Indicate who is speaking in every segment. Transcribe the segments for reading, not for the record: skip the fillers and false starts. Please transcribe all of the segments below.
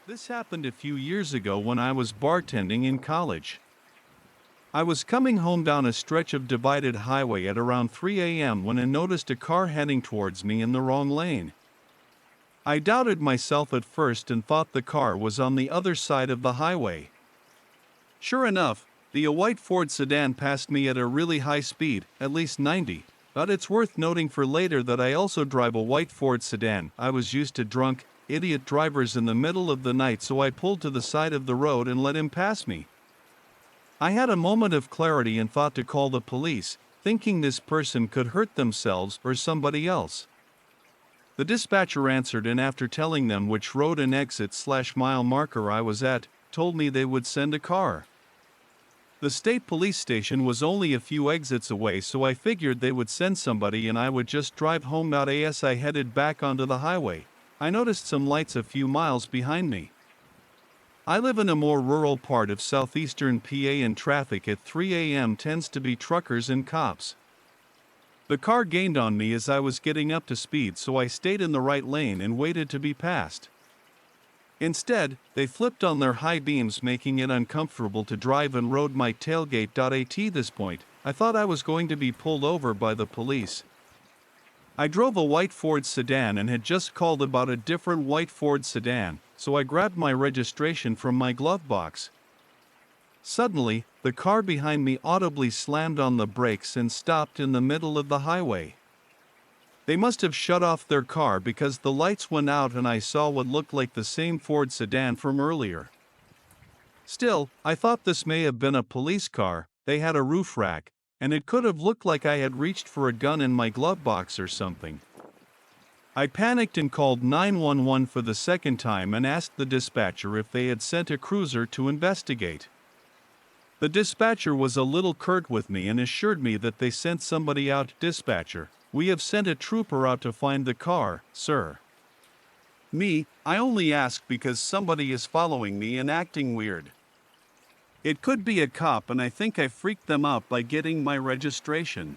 Speaker 1: This happened a few years ago when I was bartending in college. I was coming home down a stretch of divided highway at around 3 a.m. when I noticed a car heading towards me in the wrong lane. I doubted myself at first and thought the car was on the other side of the highway. Sure enough, the white Ford sedan passed me at a really high speed, at least 90. But it's worth noting for later that I also drive a white Ford sedan. I was used to drunk, idiot drivers in the middle of the night, so I pulled to the side of the road and let him pass me. I had a moment of clarity and thought to call the police, thinking this person could hurt themselves or somebody else. The dispatcher answered, and after telling them which road and exit/mile marker I was at, told me they would send a car. The state police station was only a few exits away, so I figured they would send somebody and I would just drive home. As I headed back onto the highway, I noticed some lights a few miles behind me. I live in a more rural part of southeastern PA, and traffic at 3 a.m. tends to be truckers and cops. The car gained on me as I was getting up to speed, so I stayed in the right lane and waited to be passed. Instead, they flipped on their high beams, making it uncomfortable to drive, and rode my tailgate. At this point, I thought I was going to be pulled over by the police. I drove a white Ford sedan and had just called about a different white Ford sedan, so I grabbed my registration from my glove box. Suddenly, the car behind me audibly slammed on the brakes and stopped in the middle of the highway. They must have shut off their car because the lights went out and I saw what looked like the same Ford sedan from earlier. Still, I thought this may have been a police car. They had a roof rack, and it could have looked like I had reached for a gun in my glove box or something. I panicked and called 911 for the second time and asked the dispatcher if they had sent a cruiser to investigate. The dispatcher was a little curt with me and assured me that they sent somebody out. Dispatcher, we have sent a trooper out to find the car, sir. Me, I only ask because somebody is following me and acting weird. It could be a cop, and I think I freaked them out by getting my registration.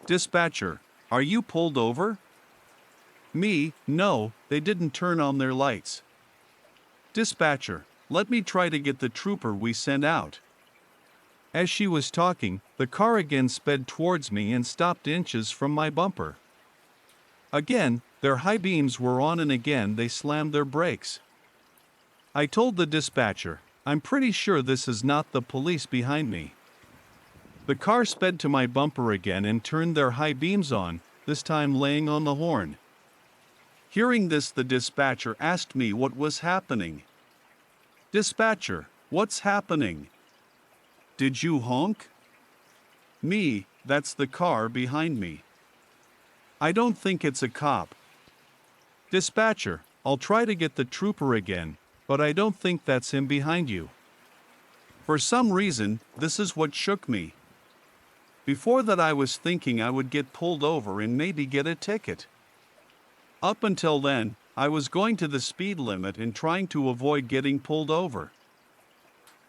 Speaker 1: Dispatcher, are you pulled over? Me, no, they didn't turn on their lights. Dispatcher, let me try to get the trooper we sent out. As she was talking, the car again sped towards me and stopped inches from my bumper. Again, their high beams were on and again they slammed their brakes. I told the dispatcher, I'm pretty sure this is not the police behind me. The car sped to my bumper again and turned their high beams on, this time laying on the horn. Hearing this, the dispatcher asked me what was happening. Dispatcher, what's happening? Did you honk? Me, that's the car behind me. I don't think it's a cop. Dispatcher, I'll try to get the trooper again, but I don't think that's him behind you. For some reason, this is what shook me. Before that, I was thinking I would get pulled over and maybe get a ticket. Up until then, I was going to the speed limit and trying to avoid getting pulled over.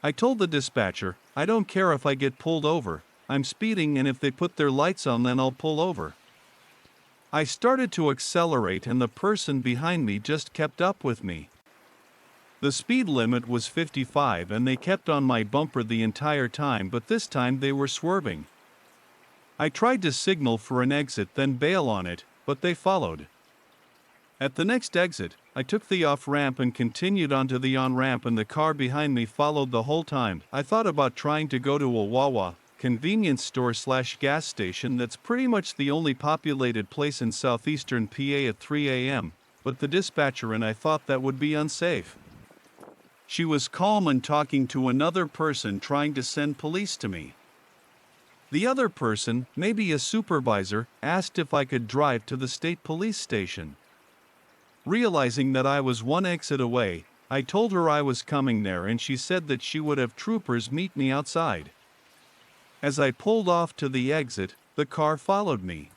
Speaker 1: I told the dispatcher, I don't care if I get pulled over, I'm speeding, and if they put their lights on then I'll pull over. I started to accelerate and the person behind me just kept up with me. The speed limit was 55 and they kept on my bumper the entire time, but this time they were swerving. I tried to signal for an exit, then bail on it, but they followed. At the next exit, I took the off-ramp and continued onto the on-ramp, and the car behind me followed the whole time. I thought about trying to go to a Wawa, convenience store/gas station that's pretty much the only populated place in southeastern PA at 3 a.m., but the dispatcher and I thought that would be unsafe. She was calm and talking to another person trying to send police to me. The other person, maybe a supervisor, asked if I could drive to the state police station. Realizing that I was one exit away, I told her I was coming there, and she said that she would have troopers meet me outside. As I pulled off to the exit, the car followed me.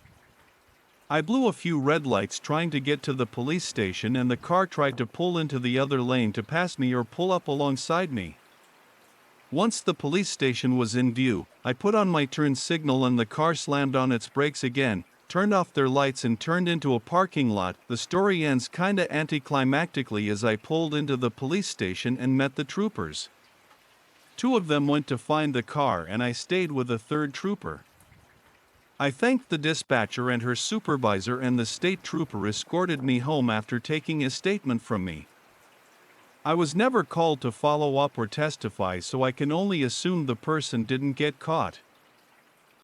Speaker 1: I blew a few red lights trying to get to the police station, and the car tried to pull into the other lane to pass me or pull up alongside me. Once the police station was in view, I put on my turn signal and the car slammed on its brakes again, turned off their lights and turned into a parking lot. The story ends kinda anticlimactically as I pulled into the police station and met the troopers. Two of them went to find the car and I stayed with a third trooper. I thanked the dispatcher and her supervisor, and the state trooper escorted me home after taking a statement from me. I was never called to follow up or testify, so I can only assume the person didn't get caught.